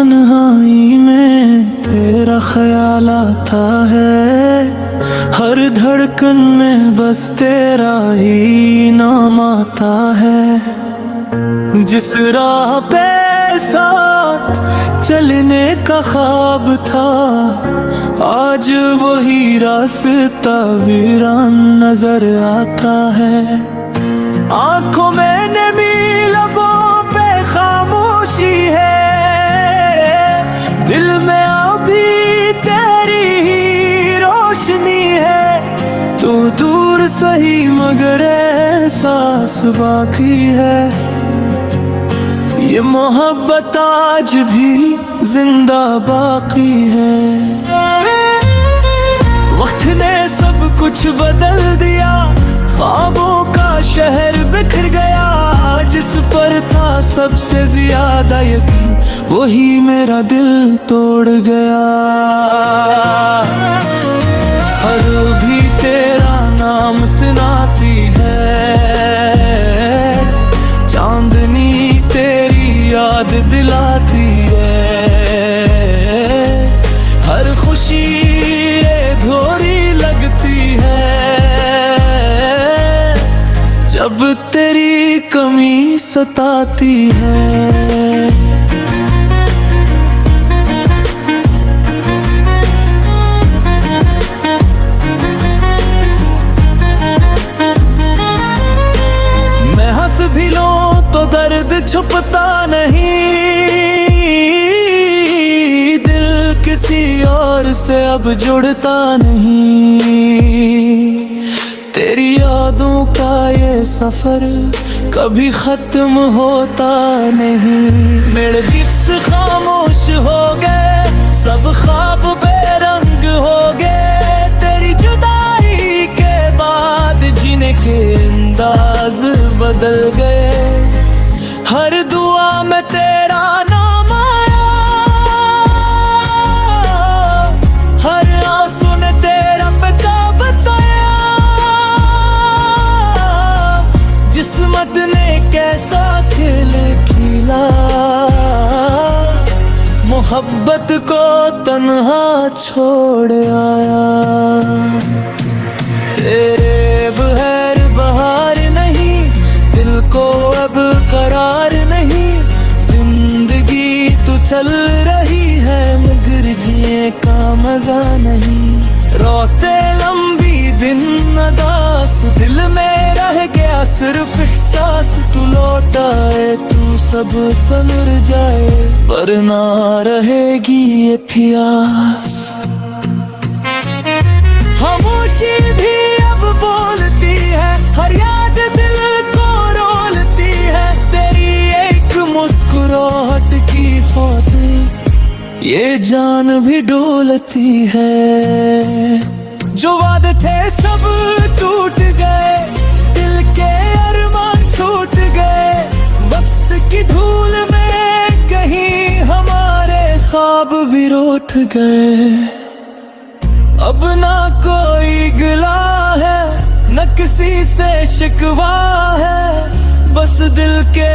तन्हाई में तेरा ख्याल आता है, हर धड़कन में बस तेरा ही नाम आता है। जिस राह पे साथ चलने का ख्वाब था, आज वही रास्ता वीरान नजर आता है। आंखों में नमी, लबों पे खामोशी है, दिल में अभी तेरी ही रोशनी है। तू दूर सही मगर एहसास बाकी है, ये मोहब्बत आज भी जिंदा बाकी है। वक्त ने सब कुछ बदल दिया, ख्वाबों का शहर बिखर गया। जिस पर था सबसे ज्यादा यकीन, वही मेरा दिल तोड़ गया। हर भी तेरा नाम सुनाती है, चांदनी तेरी याद दिलाती है। हर खुशी अधूरी लगती है, जब तेरी कमी सताती है। मैं हंस भी लूं तो दर्द छुपता नहीं, दिल किसी और से अब जुड़ता नहीं। तेरी यादों का ये सफर कभी खत्म होता नहीं। मेरे गिफ्स खामोश हो गए, सब ख्वाब बेरंग हो गए। तेरी जुदाई के बाद जीने के अंदाज बदल गए। हर दुआ में तेरा नाम आया, हर आंसू ने तेरा पता बताया। किस्मत ने कैसा खेल खिला, मोहब्बत को तन्हा छोड़ आया। तेरे बगैर बहार नहीं, दिल को अब करार नहीं। जिंदगी तो चल रही है मगर जिए का मजा नहीं। रोते लंबी दिन अदास, दिल में रह गया सिर्फ एहसास। तू लौटाए तू सब संवर जाए, पर ना रहेगी ये प्यास। खामोशी भी अब बोलती है, हर याद दिल को रोलती है। तेरी एक मुस्कुराहट की खातिर ये जान भी डोलती है। जो वादे थे सब टूट गए, दिल के अरमान छूट गए। वक्त की धूल में कहीं हमारे ख्वाब भी रूठ गए। अब ना कोई गिला है, न किसी से शिकवा है, बस दिल के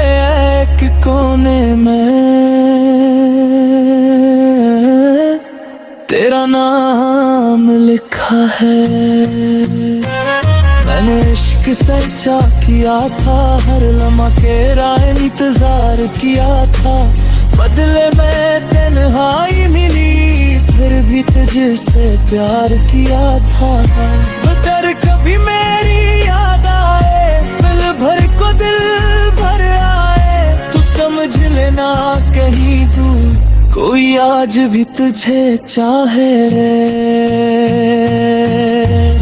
एक कोने में तेरा नाम लिखा है। मैंने इश्क सच्चा किया था, हर लम्हा तेरा इंतजार किया था। बदले में तन्हाई मिली, फिर भी तुझसे प्यार किया था। बदर कभी मेरी याद आए, दिल भर को दिल भर आए। तू समझ लेना कहीं दूर कोई आज भी तुझे चाहे रे।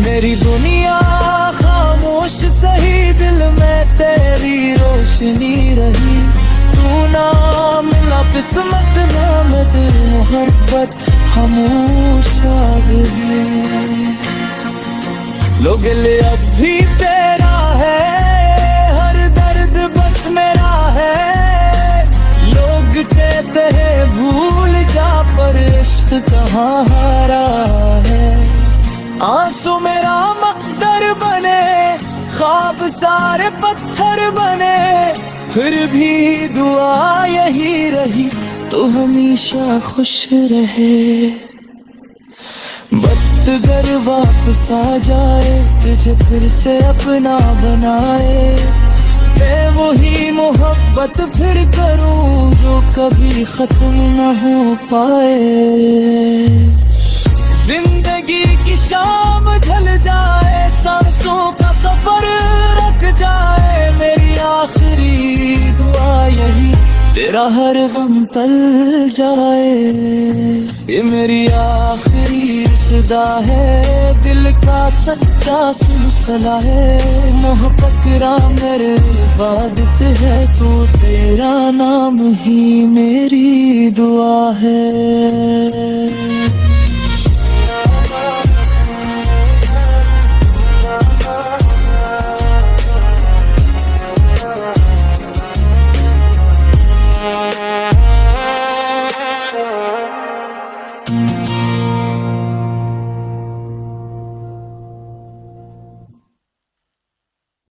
मेरी दुनिया खामोश सही, दिल में तेरी रोशनी रही। तू ना मिला किस्मत ना दिल, मोहब्बत खामोश आ गई। लोग ले अब भी तेरा है, हर दर्द बस मेरा है। लोग कहते हैं भूल जा, पर इश्क कहाँ हारा है। आंसू मेरा मकदर बने, ख्वाब सारे पत्थर बने। फिर भी दुआ यही रही, तू हमेशा खुश रहे। वक्त घर वापस आ जाए, तुझे फिर से अपना बनाए, मैं वही मोहब्बत फिर करूं जो कभी खत्म न हो पाए। जिंदगी की शाम ढल जाए, सांसों का सफर रख जाए, मेरी आखिरी दुआ यही तेरा हर गम टल जाए। ये मेरी आखिरी सदा है, दिल का सच्चा सिलसिला है, मोहब्बत का मेरे इबादत है, तू तेरा नाम ही मेरी दुआ है।